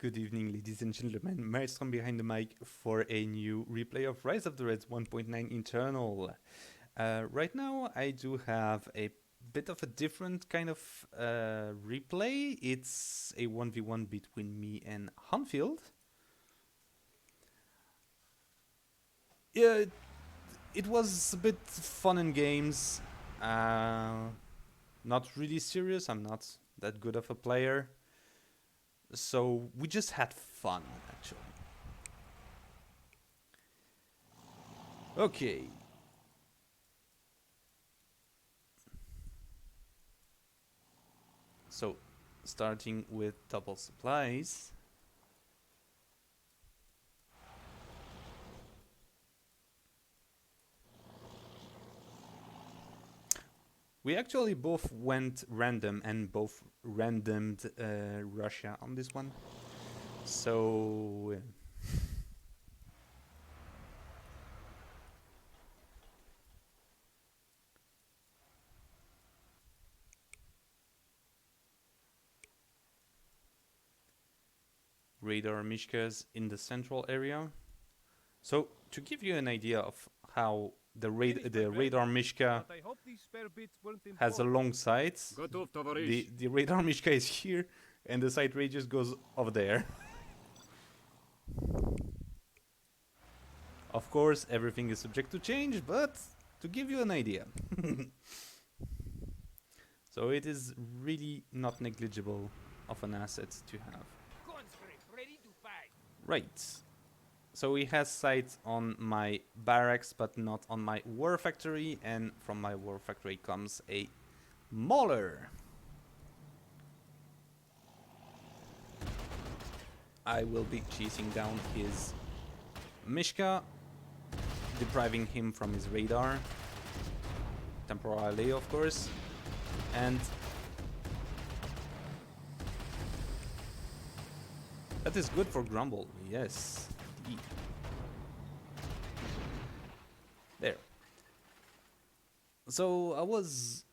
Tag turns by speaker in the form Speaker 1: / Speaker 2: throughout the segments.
Speaker 1: Good evening, ladies and gentlemen. Maelstrom behind the mic for a new replay of Rise of the Reds 1.9 Internal. Right now, I do have a bit of a different kind of replay. It's a 1v1 between me and Hanfield. Yeah, it was a bit fun and games. Not really serious. I'm not that good of a player. So we just had fun, actually. Okay. So, starting with double supplies. We actually both went random and both randomed Russia on this one. So... radar Mishkas in the central area. So, to give you an idea of how the radar Mishka has a long sight, the radar Mishka is here and the sight radius goes over there. Of course, everything is subject to change, but to give you an idea. So it is really not negligible of an asset to have. Right. So he has sight on my barracks, but not on my war factory, and from my war factory comes a mauler. I will be chasing down his Mishka, depriving him from his radar, temporarily of course, and that is good for Grumble, yes. There. So I was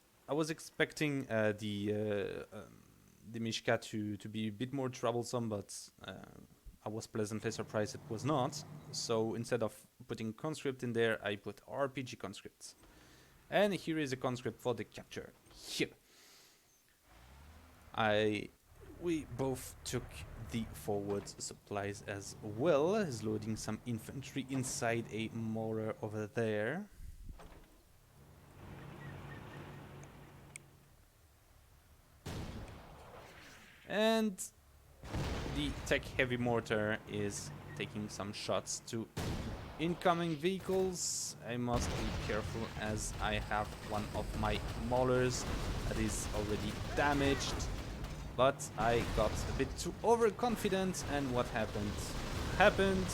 Speaker 1: expecting the Mishka to be a bit more troublesome, but I was pleasantly surprised it was not. So instead of putting conscript in there, I put RPG conscripts. And here is a conscript for the capture. Here. We both took the forward supplies as well as loading some infantry inside a mortar over there. And the tech heavy mortar is taking some shots to incoming vehicles. I must be careful as I have one of my maulers that is already damaged. But I got a bit too overconfident, and what happened?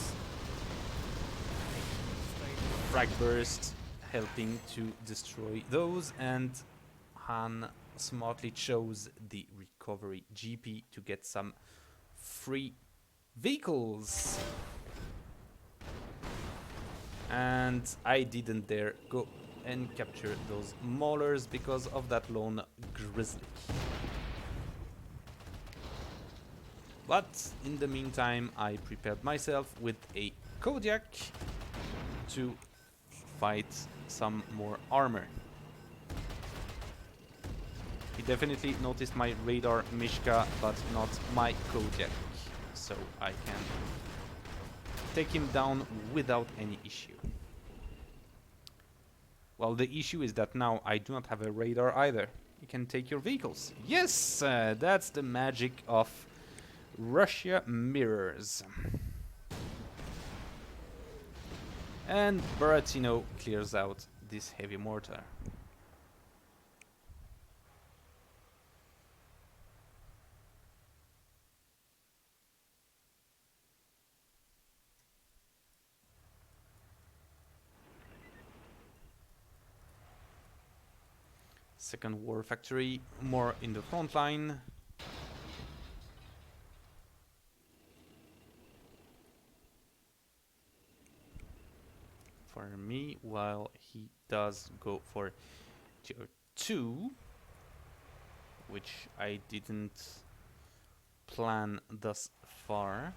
Speaker 1: Frag burst helping to destroy those, and Han smartly chose the recovery GP to get some free vehicles. And I didn't dare go and capture those maulers because of that lone grizzly. But in the meantime, I prepared myself with a Kodiak to fight some more armor. He definitely noticed my radar Mishka, but not my Kodiak, so I can take him down without any issue. Well, the issue is that now I do not have a radar either. You can take your vehicles. Yes, that's the magic of Russia mirrors. And Baratino clears out this heavy mortar. Second war factory, more in the front line. For me, while he does go for tier 2, which I didn't plan thus far.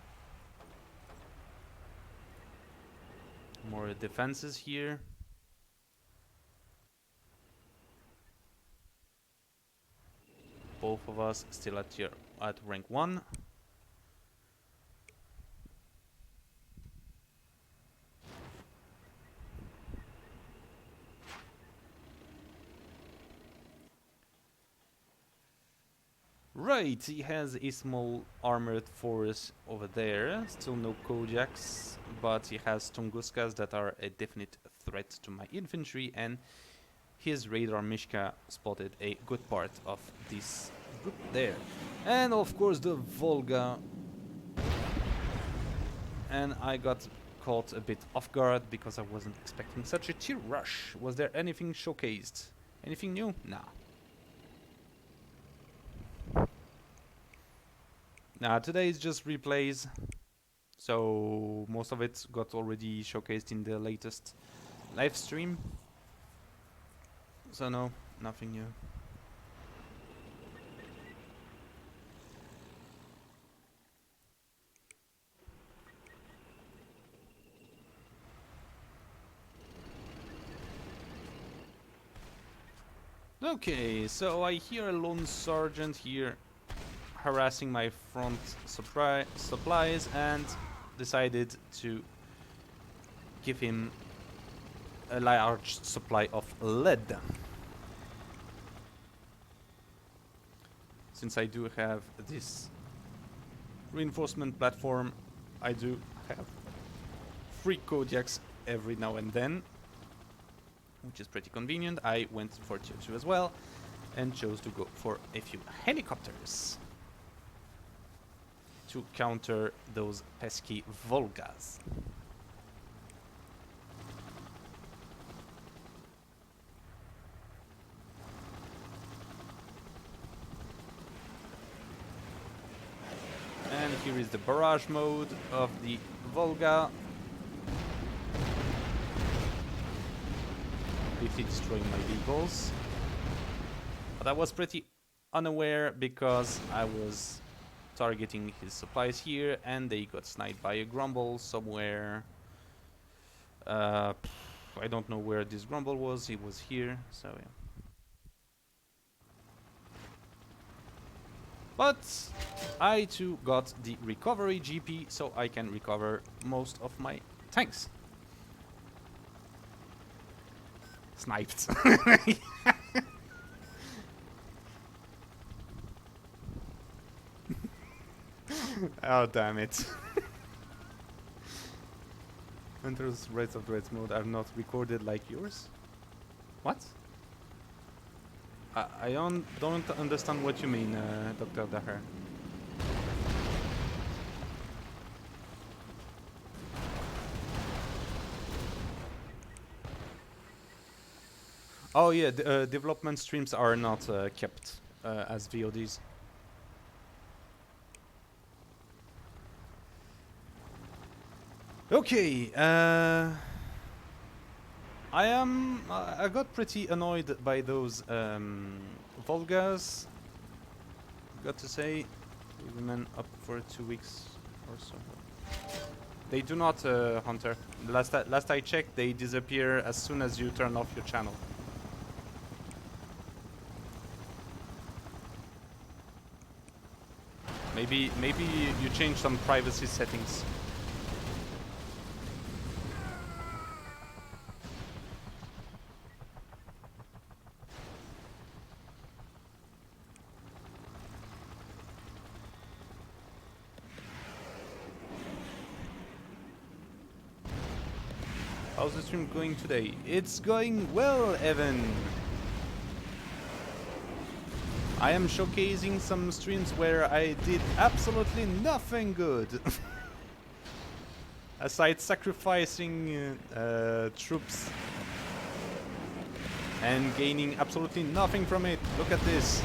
Speaker 1: More defenses here. Both of us still at rank 1. Right, he has a small armored force over there. Still no Kojaks, but he has Tunguskas that are a definite threat to my infantry, and his radar Mishka spotted a good part of this group there. And of course the Volga. And I got caught a bit off guard because I wasn't expecting such a tier rush. Was there anything showcased? Anything new? Nah. Nah, today is just replays. So most of it got already showcased in the latest live stream. So no, nothing new. Okay, so I hear a lone sergeant here harassing my front supplies and decided to give him a large supply of lead. Since I do have this reinforcement platform, I do have free Kodiaks every now and then, which is pretty convenient. I went for tier 2 as well and chose to go for a few helicopters to counter those pesky Volgas. And here is the barrage mode of the Volga. Briefly destroying my vehicles. But I was pretty unaware because I was targeting his supplies here and they got sniped by a Grumble somewhere. I don't know where this Grumble was, he was here, so yeah. But I too got the recovery GP, so I can recover most of my tanks. Sniped. Oh, damn it. Hunter's Raids of Dreads mode are not recorded like yours? What? I don't understand what you mean, Dr. Daher. Oh yeah, development streams are not kept as VODs. Okay, I got pretty annoyed by those Volgas. Got to say, leave them up for 2 weeks or so. They do not, Hunter. Last I checked, they disappear as soon as you turn off your channel. Maybe you change some privacy settings. How's the stream going today? It's going well, Evan. I am showcasing some streams where I did absolutely nothing good. Aside sacrificing troops and gaining absolutely nothing from it. Look at this.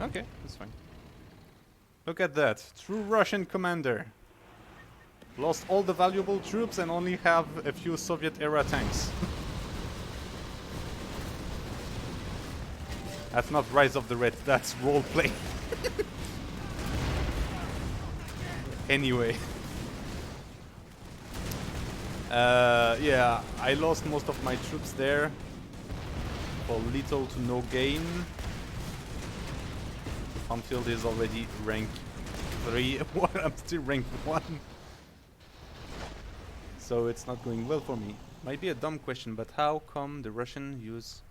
Speaker 1: Okay, that's fine. Look at that. True Russian commander. Lost all the valuable troops and only have a few Soviet-era tanks. That's not Rise of the Red, that's roleplay. Anyway. Yeah, I lost most of my troops there. For little to no gain. Hanfield is already rank 3. I'm still rank 1. So it's not going well for me. Might be a dumb question, but how come the Russian use...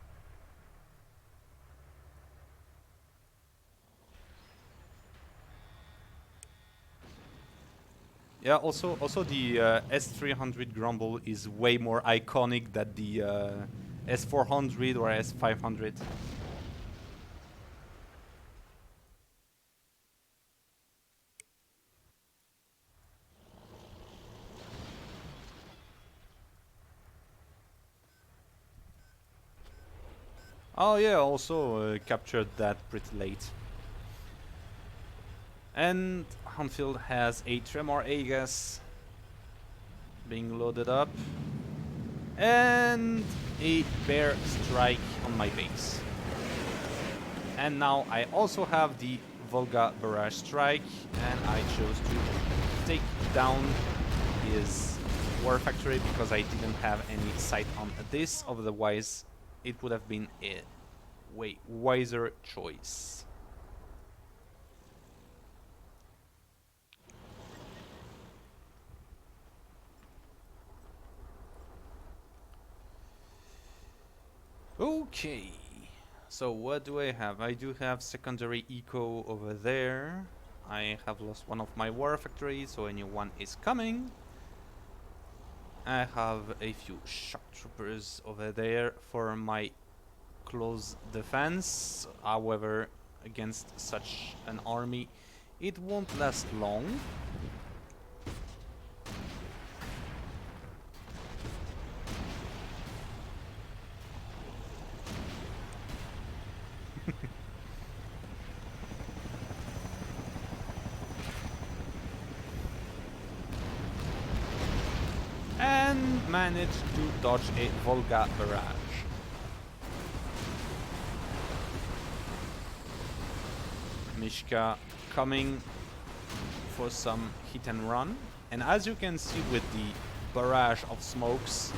Speaker 1: Yeah, also the S300 Grumble is way more iconic than the S400 or S500. Oh yeah, also captured that pretty late. And Hanfield has a Tremor Aegis being loaded up. And a Bear Strike on my base. And now I also have the Volga Barrage Strike, and I chose to take down his War Factory because I didn't have any sight on this, otherwise it would have been a way wiser choice. Okay, so what do I have? I do have secondary eco over there. I have lost one of my war factories, so a new one is coming. I have a few shock troopers over there for my close defense. However, against such an army, it won't last long. And managed to dodge a Volga barrage. Mishka coming for some hit and run. And as you can see with the barrage of smokes,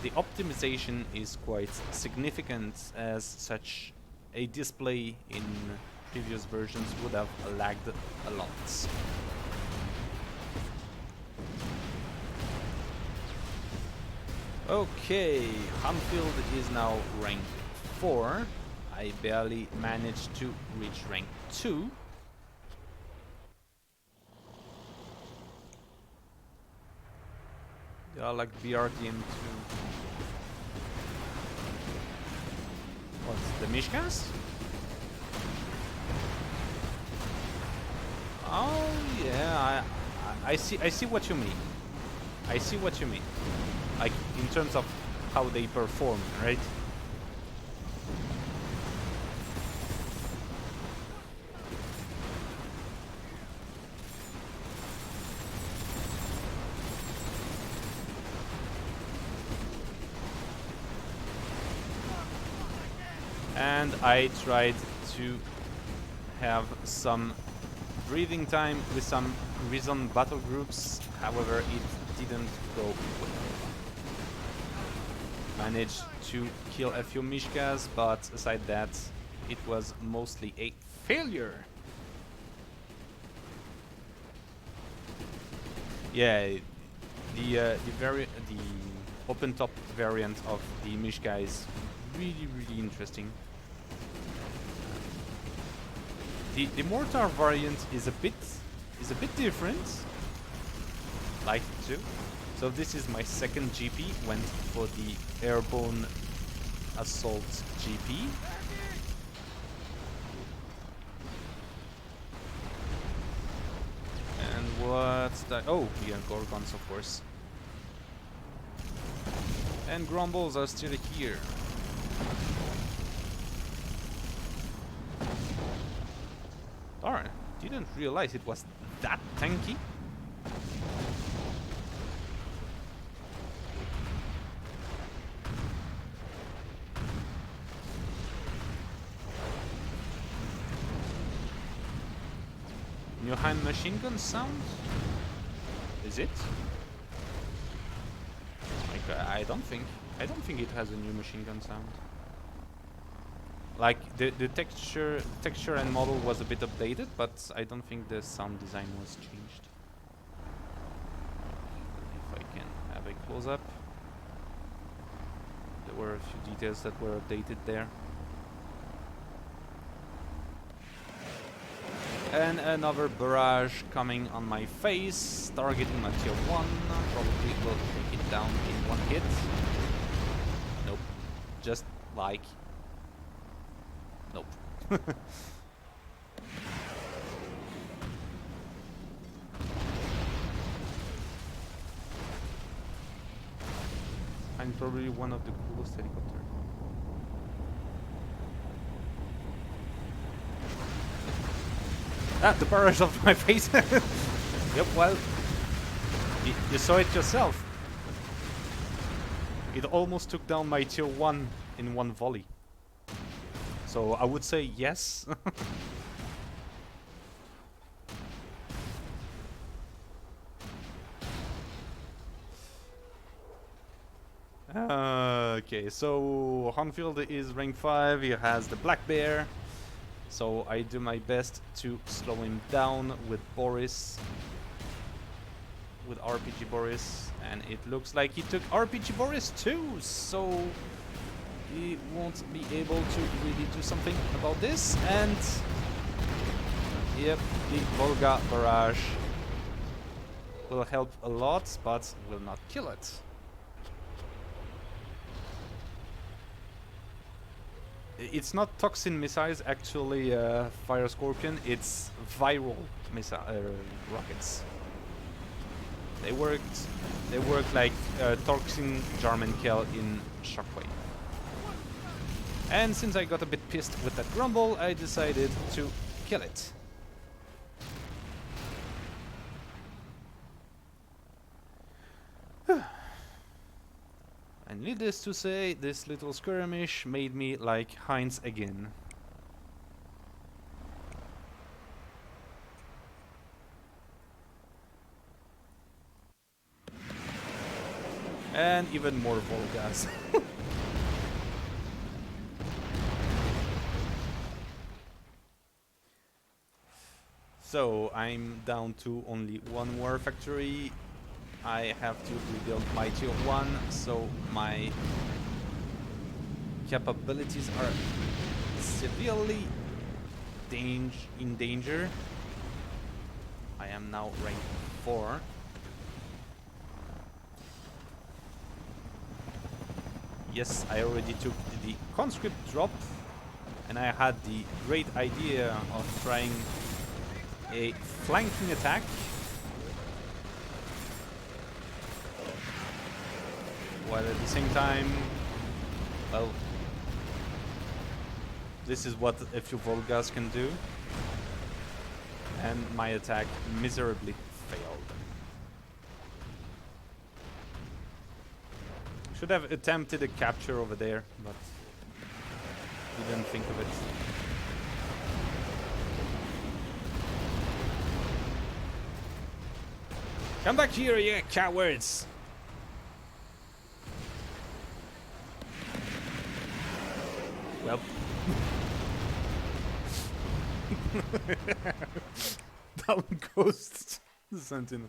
Speaker 1: the optimization is quite significant, as such a display in previous versions would have lagged a lot. Okay, Hanfield is now rank 4. I barely managed to reach rank 2. They are like BRDM 2. What's the Mishkas? Oh yeah, I see what you mean. I see what you mean. Like in terms of how they perform, right? And I tried to have some breathing time with some Rison battle groups, however it didn't go well. Managed to kill a few Mishkas, but aside that, it was mostly a failure. Yeah, the open top variant of the Mishka is really interesting. The mortar variant is a bit different. Like it too. So this is my second GP, went for the airborne assault GP. And what's that? Oh, yeah, Gorgons, of course. And Grumbles are still here. Darn, didn't realize it was that tanky. New hand machine gun sound? Is it? Like I don't think it has a new machine gun sound. Like the texture and model was a bit updated, but I don't think the sound design was changed. If I can have a close up. There were a few details that were updated there. And another barrage coming on my face, targeting my tier 1. Probably will take it down in one hit. Nope. Just like... Nope. I'm probably one of the coolest helicopters. Ah, the barrage of my face. Yep, well, you saw it yourself. It almost took down my tier 1 in one volley. So I would say yes. Okay, so Hanfield is rank 5, he has the Black Bear. So I do my best to slow him down with Boris. With RPG Boris. And it looks like he took RPG Boris too, so he won't be able to really do something about this. And yep, the Volga barrage will help a lot, but will not kill it. It's not toxin missiles, actually, Fire Scorpion. It's viral missile rockets. They work like toxin German kill in Shockwave. And since I got a bit pissed with that grumble, I decided to kill it. And needless to say, this little skirmish made me like Heinz again. And even more Volgas. So I'm down to only one war factory. I have to rebuild my tier 1, so my capabilities are severely in danger. I am now rank 4. Yes, I already took the conscript drop, and I had the great idea of trying a flanking attack. While at the same time, well, this is what a few Volgas can do. And my attack miserably failed. Should have attempted a capture over there, but didn't think of it. Come back here, you cowards! Well. Down goes the Sentinel.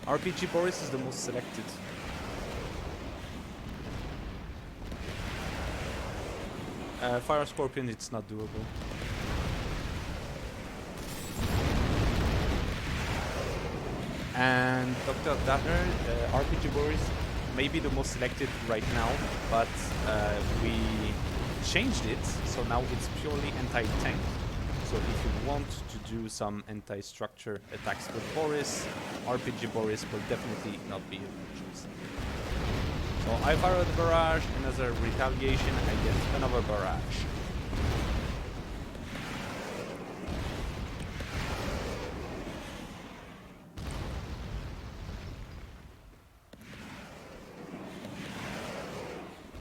Speaker 1: RPG Boris is the most selected. Fire Scorpion, it's not doable. And Dr. Dahner, RPG Boris, may be the most selected right now, but we changed it, so now it's purely anti-tank. So if you want to do some anti-structure attacks with Boris, RPG Boris will definitely not be a choice. So I fire the barrage, and as a retaliation I get another barrage.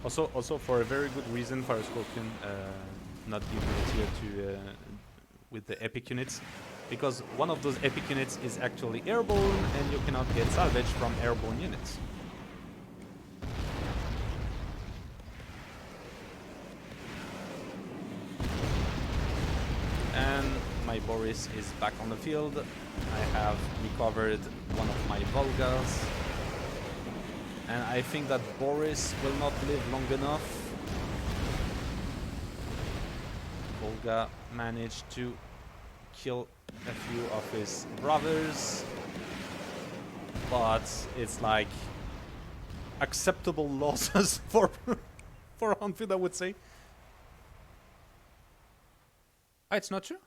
Speaker 1: Also for a very good reason, Fire Scorpion not giving it here to with the epic units, because one of those epic units is actually airborne and you cannot get salvage from airborne units. And my Boris is back on the field. I have recovered one of my Volgas. And I think that Boris will not live long enough. Volga managed to kill a few of his brothers. But it's like acceptable losses for Hanfield, I would say. Ah, it's not true?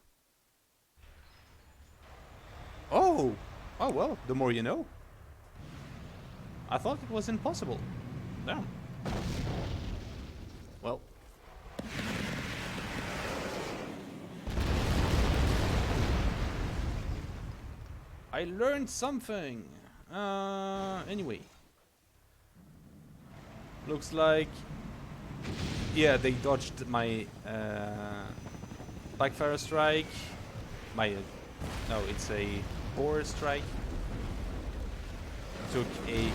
Speaker 1: Oh! Oh well, the more you know. I thought it was impossible. Damn. Well. I learned something. Anyway. Looks like... Yeah, they dodged my Backfire Strike. My... no, it's a Boar Strike. Took a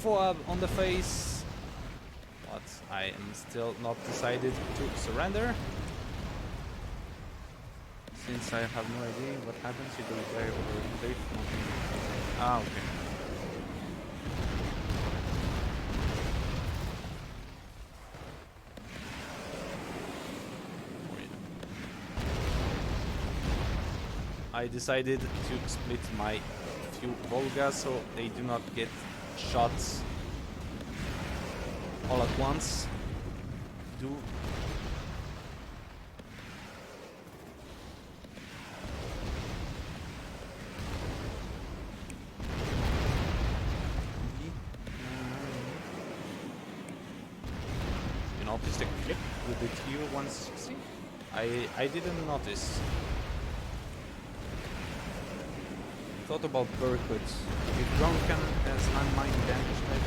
Speaker 1: fob on the face, but I am still not decided to surrender. Since I have no idea what happens if you die over cliff. Ah, okay. I decided to split my few Volgas so they do not get shots all at once. You noticed the clip with the TU-160? I didn't notice. Thought about Berkut. If drone cannon has landmine damage type.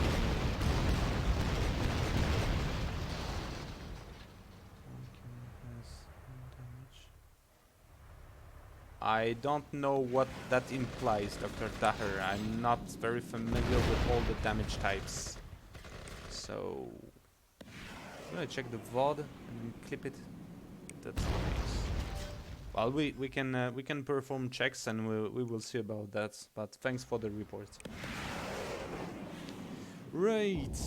Speaker 1: I don't know what that implies, Dr. Daher. I'm not very familiar with all the damage types. So I'm gonna check the VOD and clip it. That's nice. Well, we can perform checks and we will see about that. But thanks for the report. Right,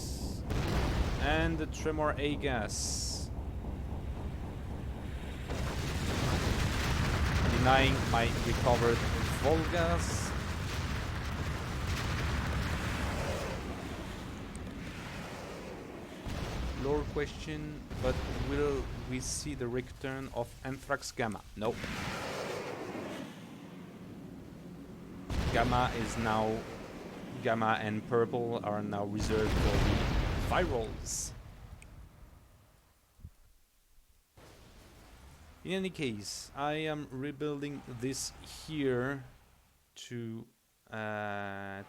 Speaker 1: and the Tremor A gas denying my recovered Volgas. Lore question, but will we see the return of Anthrax Gamma? No. Gamma is now... Gamma and Purple are now reserved for the virals. In any case, I am rebuilding this here to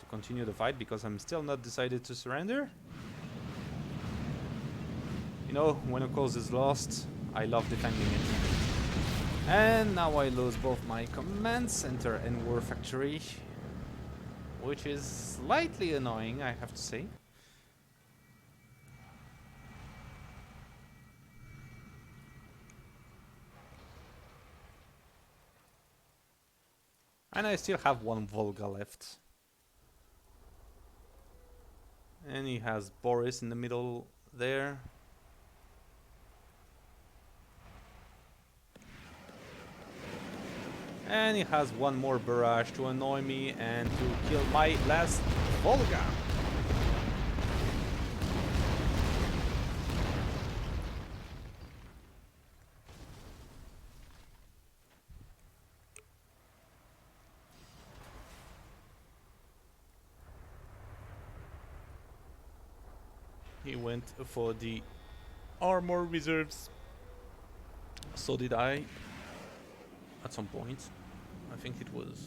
Speaker 1: continue the fight because I'm still not decided to surrender. You know, when a cause is lost, I love defending it. And now I lose both my command center and war factory, which is slightly annoying, I have to say. And I still have one Volga left. And he has Boris in the middle there. And he has one more barrage to annoy me and to kill my last Volga. He went for the armor reserves. So did I. At some point. I think it was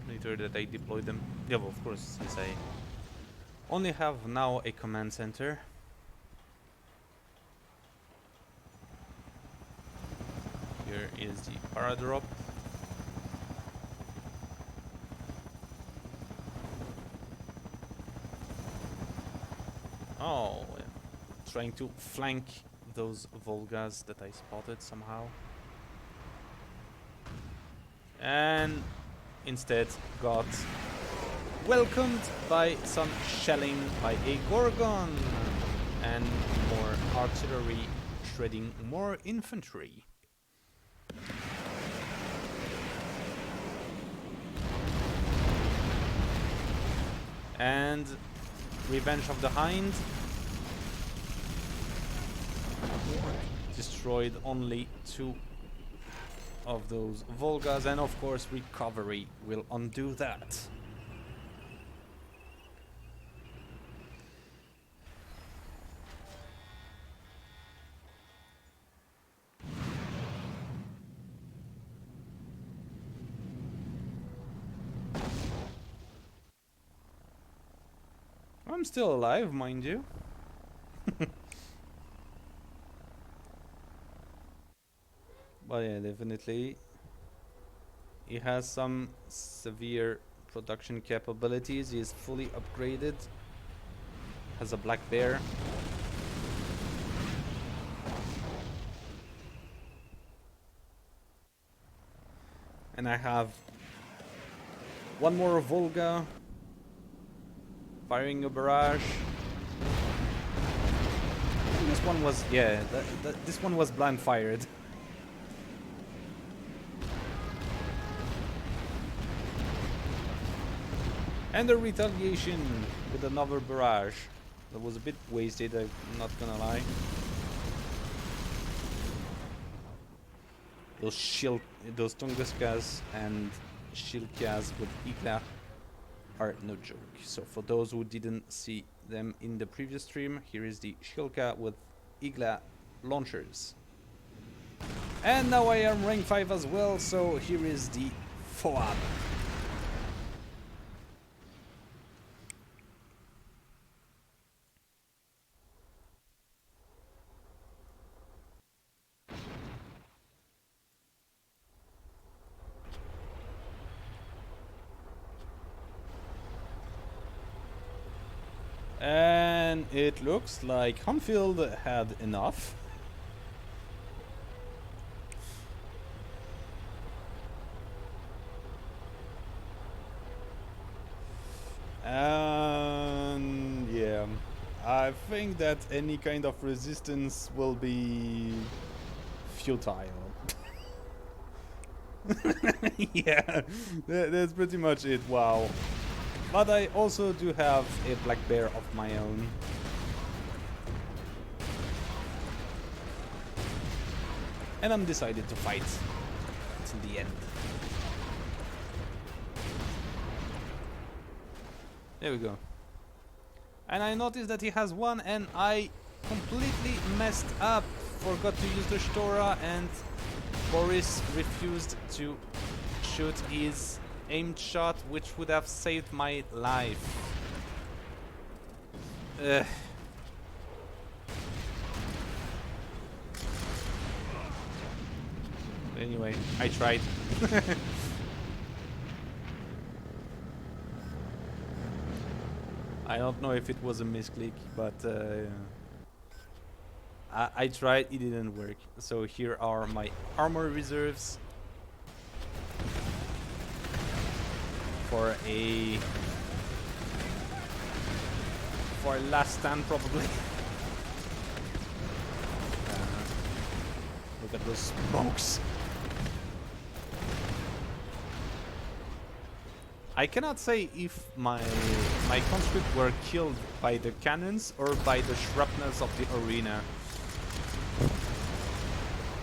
Speaker 1: later that I deployed them. Yeah, well, of course, since I only have now a command center. Here is the paradrop. Oh, trying to flank those Volgas that I spotted somehow. And instead got welcomed by some shelling by a Gorgon and more artillery shredding more infantry. And Revenge of the Hind destroyed only 2 of those Volgas, and of course recovery will undo that. I'm still alive, mind you. But yeah, definitely he has some severe production capabilities. He is fully upgraded. Has a black bear. And I have one more Volga firing a barrage. This one was, yeah, this one was blind fired. And a retaliation with another barrage. That was a bit wasted, I'm not gonna lie. Those Tunguskas and Shilkas with Igla are no joke. So for those who didn't see them in the previous stream, here is the Shilka with Igla launchers. And now I am rank 5 as well, so here is the Foab. And it looks like Hanfield had enough. And yeah, I think that any kind of resistance will be futile. Yeah, that's pretty much it. Wow. But I also do have a black bear of my own. And I'm decided to fight until the end. There we go. And I noticed that he has one, and I completely messed up. Forgot to use the Shtora, and Boris refused to shoot his aimed shot, which would have saved my life. Anyway, I tried. I don't know if it was a misclick, but I tried, it didn't work. So here are my armor reserves. For a last stand, probably. Look at those smokes. I cannot say if my conscript were killed by the cannons or by the shrapnels of the arena,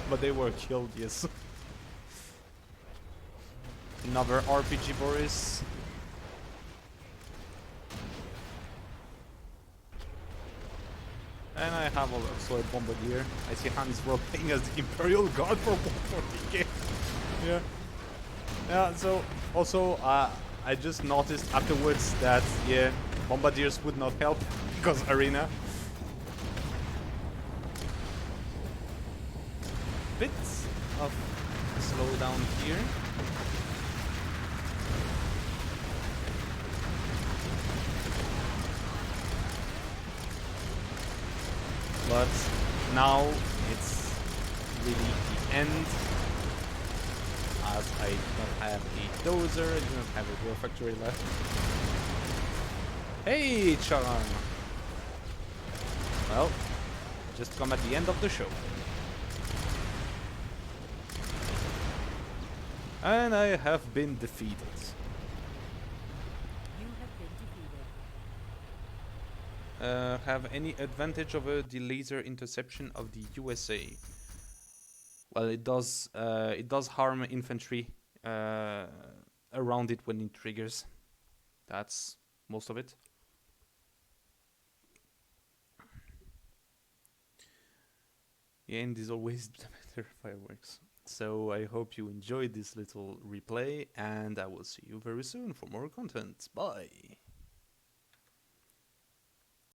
Speaker 1: but they were killed, yes. Another RPG, Boris. And I have also a bombardier. I see Hans roping as the Imperial Guard for 140k. Yeah. Yeah, so also I just noticed afterwards that, yeah, bombardiers would not help because arena. Bits of slow down here. But now it's really the end, as I do not have a dozer, I do not have a refactory left. Hey, Charan! Well, just come at the end of the show. And I have been defeated.
Speaker 2: You have been defeated.
Speaker 1: Have any advantage over the laser interception of the USA? Well, it does harm infantry around it when it triggers. That's most of it. The end is always better fireworks. So I hope you enjoyed this little replay, and I will see you very soon for more content. Bye!